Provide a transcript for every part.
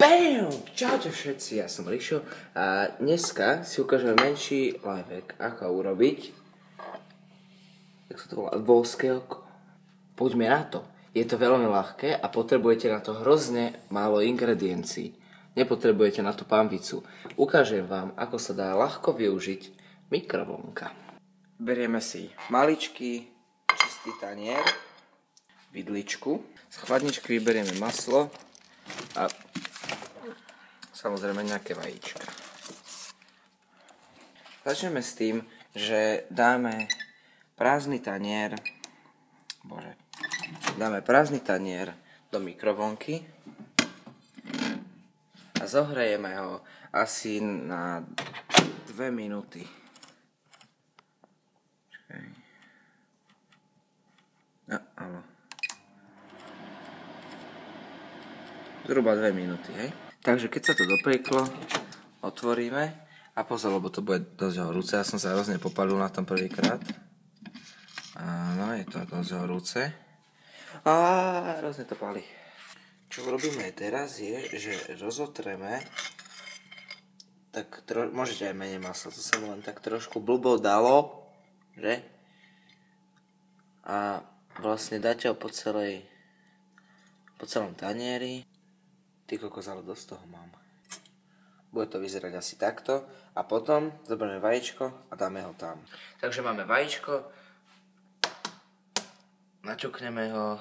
BAM! Čaute všetci, ja som Rišo a dneska si ukážeme menší lifehack, ako urobiť, jak sa to volá, voľské oko. Poďme na to. Je to veľmi ľahké a potrebujete na to hrozne málo ingrediencií. Nepotrebujete na to pambicu. Ukážem vám, ako sa dá ľahko využiť mikrovlnka. Berieme si maličký, čistý tanier, vidličku. Z chladničky vyberieme maslo a samozrejme nejaké vajíčka. Začneme s tým, že dáme prázdny tanier do mikrovlnky a zohrejeme ho asi na 2 minúty. Zhruba 2 minúty, hej? Takže keď sa to doprieklo, otvoríme a pozor, lebo to bude dosť horúce. Ja som sa hrozne popalil na tom prvýkrát. Áno, je to dosť horúce. A hrozne to palí. Čo urobíme teraz je, že rozotreme, tak môžete aj menej masla, to sa len tak trošku blbo dalo, že? A vlastne dáte ho po celom tanieri. Ty kokos, ale dosť toho mám. Bude to vyzerať asi takto. A potom zoberieme vajíčko a dáme ho tam. Takže máme vajíčko. Načukneme ho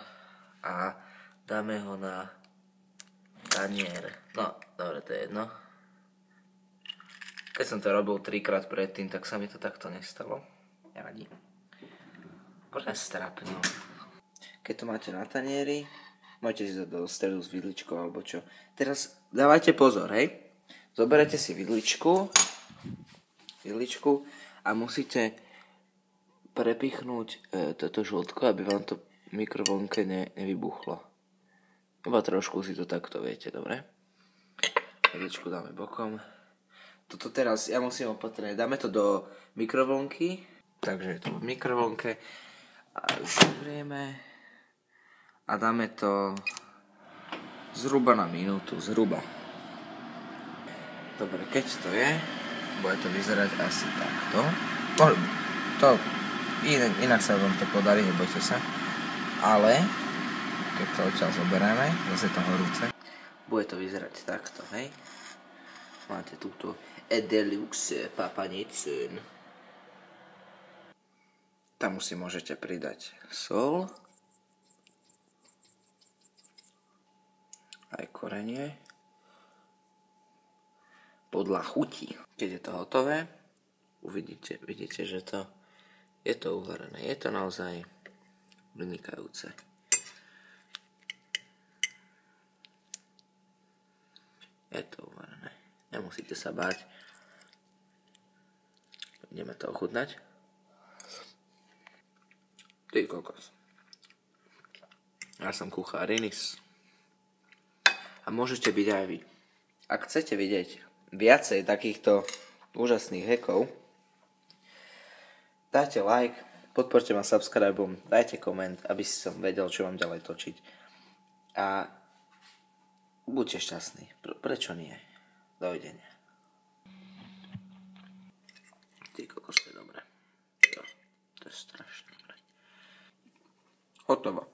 a dáme ho na tanier. No, dobre, to je jedno. Keď som to robil 3-krát predtým, tak sa mi to takto nestalo. Nevadí. Poďme strapnú. Keď to máte na tanieri, môžete si to do stredu s vidličkou alebo čo. Teraz dávajte pozor, hej. Zoberete si vidličku a musíte prepichnúť toto žltko, aby vám to v mikrovlnke nevybuchlo. Iba trošku si to takto, viete, dobre? Vidličku dáme bokom. Toto teraz ja musím opatrne. Dáme to do mikrovlnky. Takže je to v mikrovlnke. A zavrieme. A dáme to zhruba na minútu, zhruba. Dobre, keď to je, bude to vyzerať asi takto. Inak sa vám to podarí, nebojte sa. Ale, keď to odtiaľ zoberieme, zase to horúce, bude to vyzerať takto, hej. Máte túto Deluxe papanicun. Tam si môžete pridať sol. Aj korenie. Podľa chuti. Keď je to hotové, vidíte, že je to uvarené. Je to naozaj vynikajúce. Je to uvarené. Nemusíte sa báť. Ideme to ochutnať. Ty kokos. Ja som kuchár Inis. A môžete byť aj vy. Ak chcete vidieť viacej takýchto úžasných hackov, dajte like, podporte ma subscribeom, dajte koment, aby som vedel, čo vám ďalej točiť. A buďte šťastní. Prečo nie? Dovidenia. Ty kokos, to je dobré. To je strašne dobré. Hotovo.